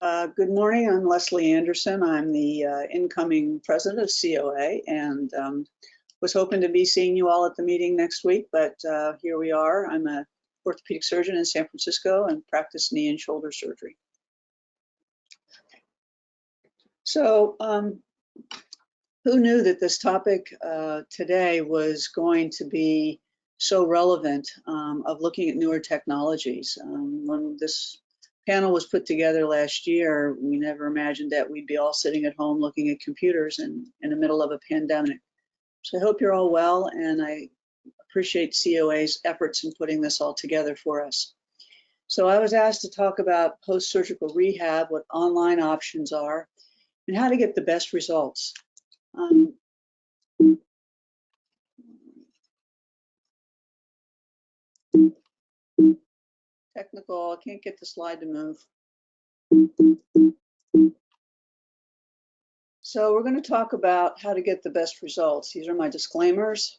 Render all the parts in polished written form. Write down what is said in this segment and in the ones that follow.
Good morning, I'm Lesley Anderson. I'm the incoming president of COA and was hoping to be seeing you all at the meeting next week, but here we are. I'm an orthopedic surgeon in San Francisco and practice knee and shoulder surgery. So who knew that this topic today was going to be so relevant of looking at newer technologies? When this panel was put together last year, we never imagined that we'd be all sitting at home looking at computers in the middle of a pandemic. So I hope you're all well, and I appreciate COA's efforts in putting this all together for us. So I was asked to talk about post-surgical rehab, what online options are, and how to get the best results. Technical, I can't get the slide to move. So we're going to talk about how to get the best results. These are my disclaimers.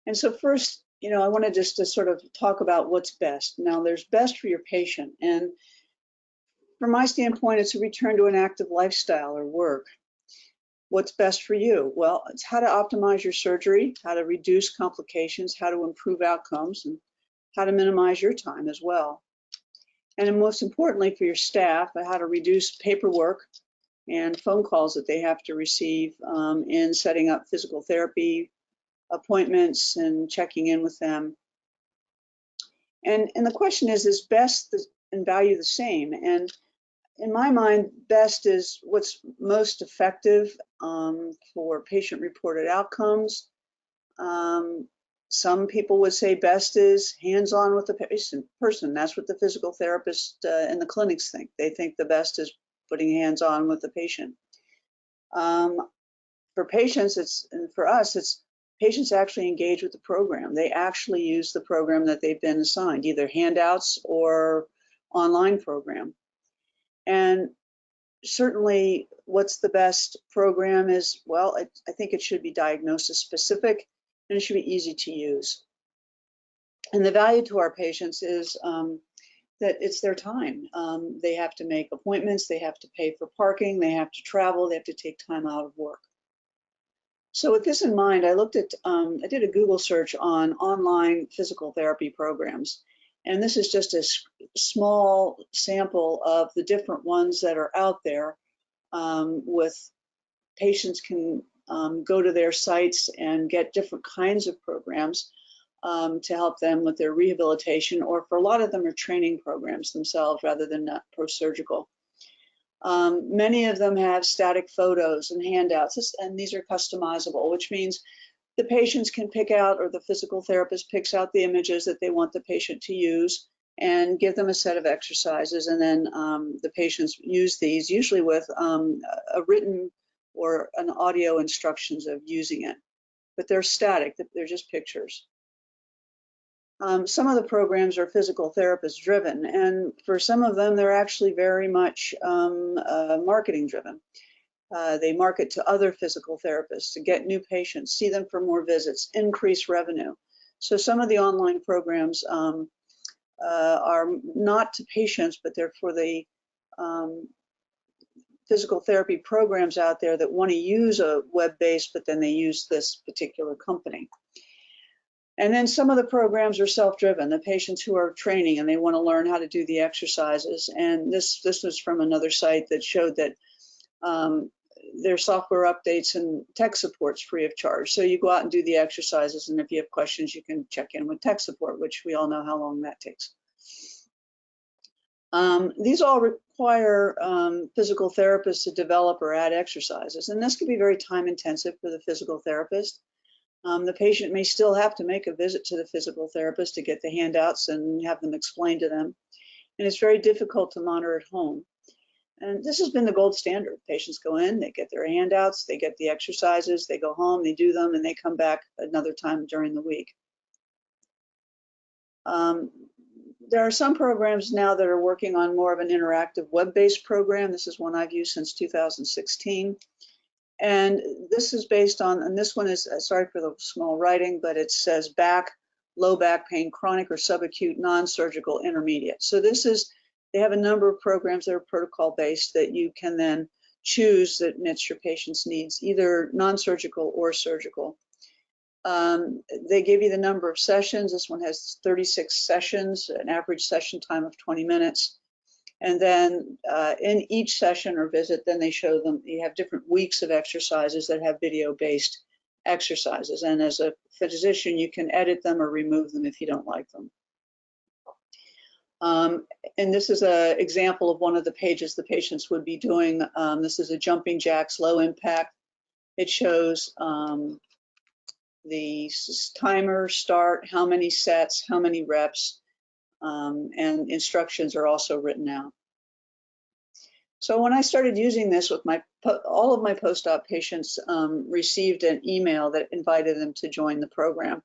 And so first, I wanted just to sort of talk about what's best. Now, there's best for your patient. And from my standpoint, it's a return to an active lifestyle or work. What's best for you? Well, it's how to optimize your surgery, how to reduce complications, how to improve outcomes, and how to minimize your time as well. And then most importantly for your staff, how to reduce paperwork and phone calls that they have to receive in setting up physical therapy appointments and checking in with them. And the question is best and value the same? And in my mind, best is what's most effective for patient-reported outcomes. Some people would say best is hands-on with the person. That's what the physical therapist in the clinics think. They think the best is putting hands-on with the patient. For patients, and for us, it's patients actually engage with the program. They actually use the program that they've been assigned, either handouts or online program. And certainly what's the best program is, well, I think it should be diagnosis specific and it should be easy to use. And the value to our patients is that it's their time. They have to make appointments, they have to pay for parking, they have to travel, they have to take time out of work. So with this in mind, I looked at, I did a Google search on online physical therapy programs. And this is just a small sample of the different ones that are out there with patients can go to their sites and get different kinds of programs to help them with their rehabilitation, or for a lot of them are training programs themselves rather than post-surgical. Many of them have static photos and handouts, and these are customizable, which means the patients can pick out, or the physical therapist picks out the images that they want the patient to use and give them a set of exercises, and then the patients use these, usually with a written or an audio instructions of using it. But they're static, they're just pictures. Some of the programs are physical therapist driven, and for some of them, they're actually very much marketing driven. They market to other physical therapists to get new patients, see them for more visits, increase revenue. So some of the online programs are not to patients, but they're for the physical therapy programs out there that want to use a web-based, but then they use this particular company. And then some of the programs are self-driven, the patients who are training and they want to learn how to do the exercises. And this was from another site that showed that their software updates and tech support's free of charge. So you go out and do the exercises, and if you have questions, you can check in with tech support, which we all know how long that takes. These all require physical therapists to develop or add exercises, and this can be very time intensive for the physical therapist. The patient may still have to make a visit to the physical therapist to get the handouts and have them explained to them. And it's very difficult to monitor at home. And this has been the gold standard. Patients go in, they get their handouts, they get the exercises, they go home, they do them, and they come back another time during the week. There are some programs now that are working on more of an interactive web-based program. This is one I've used since 2016. And this is based on, and this one is, sorry for the small writing, but it says back, low back pain, chronic or subacute, non-surgical, intermediate. So this is They have a number of programs that are protocol-based that you can then choose that meets your patient's needs, either non-surgical or surgical. They give you the number of sessions. This one has 36 sessions, an average session time of 20 minutes. And then in each session or visit, then they show them, you have different weeks of exercises that have video-based exercises. And as a physician, you can edit them or remove them if you don't like them. And this is an example of one of the pages the patients would be doing. This is a jumping jacks, low impact. It shows the timer, start, how many sets, how many reps, and instructions are also written out. So when I started using this with all of my post-op patients received an email that invited them to join the program.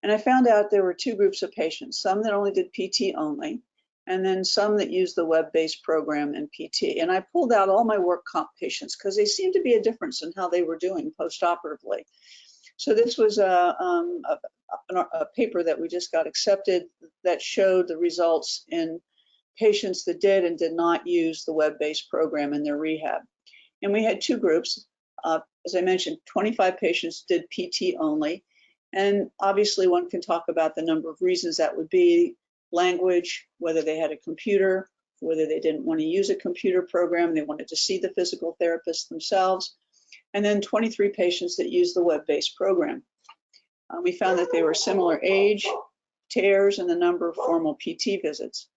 And I found out there were two groups of patients, some that only did PT only, and then some that used the web-based program and PT. And I pulled out all my work comp patients because they seemed to be a difference in how they were doing post-operatively. So this was a paper that we just got accepted that showed the results in patients that did and did not use the web-based program in their rehab. And we had two groups. As I mentioned, 25 patients did PT only. And obviously one can talk about the number of reasons that would be: language, whether they had a computer, whether they didn't want to use a computer program, they wanted to see the physical therapist themselves. And then 23 patients that used the web-based program. We found that they were similar age, tears, and the number of formal PT visits.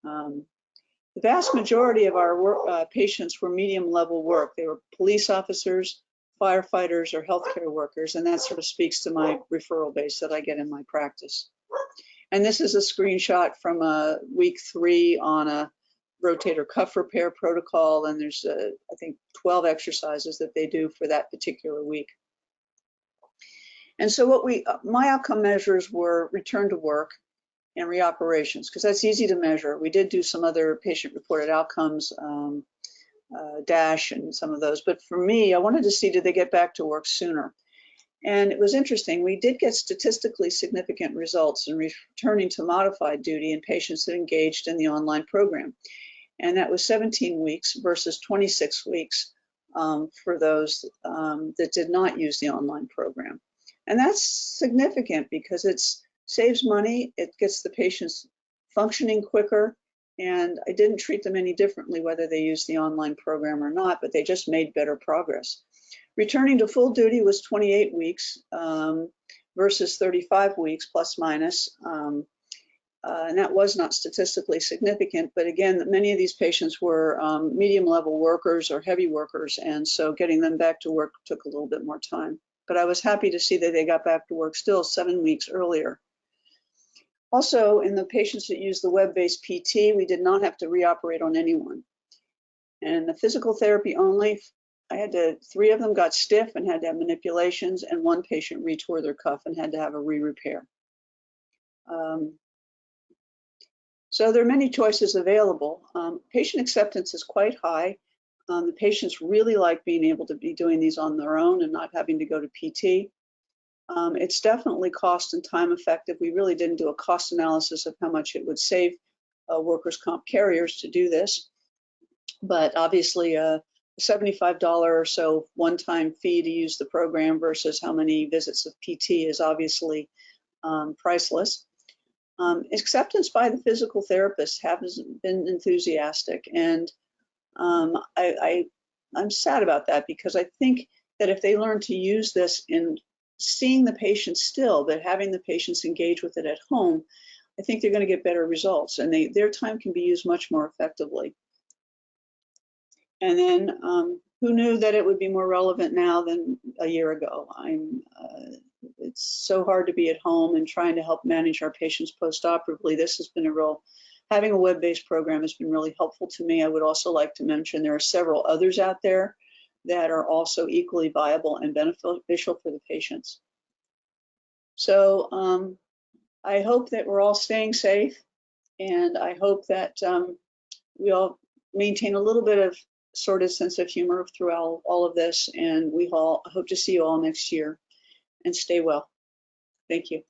The vast majority of our patients were medium level work. They were police officers, firefighters, or healthcare workers, and that sort of speaks to my referral base that I get in my practice. And this is a screenshot from week 3 on a rotator cuff repair protocol, and there's I think 12 exercises that they do for that particular week. And so my outcome measures were return to work and reoperations, because that's easy to measure. We did do some other patient-reported outcomes, DASH and some of those, but for me, I wanted to see, did they get back to work sooner? And it was interesting. We did get statistically significant results in returning to modified duty in patients that engaged in the online program. And that was 17 weeks versus 26 weeks for those that did not use the online program. And that's significant because it saves money, it gets the patients functioning quicker, and I didn't treat them any differently whether they used the online program or not, but they just made better progress. Returning to full duty was 28 weeks versus 35 weeks plus minus. And that was not statistically significant, but again, many of these patients were medium level workers or heavy workers, and so getting them back to work took a little bit more time. But I was happy to see that they got back to work still 7 weeks earlier. Also, in the patients that used the web-based PT, we did not have to reoperate on anyone. And the physical therapy only, 3 of them got stiff and had to have manipulations, and 1 patient retore their cuff and had to have a re-repair. So there are many choices available. Patient acceptance is quite high. The patients really like being able to be doing these on their own and not having to go to PT. It's definitely cost and time effective. We really didn't do a cost analysis of how much it would save workers' comp carriers to do this. But obviously a $75 or so one-time fee to use the program versus how many visits of PT is obviously priceless. Acceptance by the physical therapist has been enthusiastic, and I'm sad about that, because I think that if they learn to use this in seeing the patient still, but having the patients engage with it at home, I think they're going to get better results, and their time can be used much more effectively. And then who knew that it would be more relevant now than a year ago? It's so hard to be at home and trying to help manage our patients post-operatively. This has been having a web-based program has been really helpful to me. I would also like to mention there are several others out there that are also equally viable and beneficial for the patients. So I hope that we're all staying safe, and I hope that we all maintain a little bit of sort of sense of humor throughout all of this, and we all hope to see you all next year, and stay well. Thank you.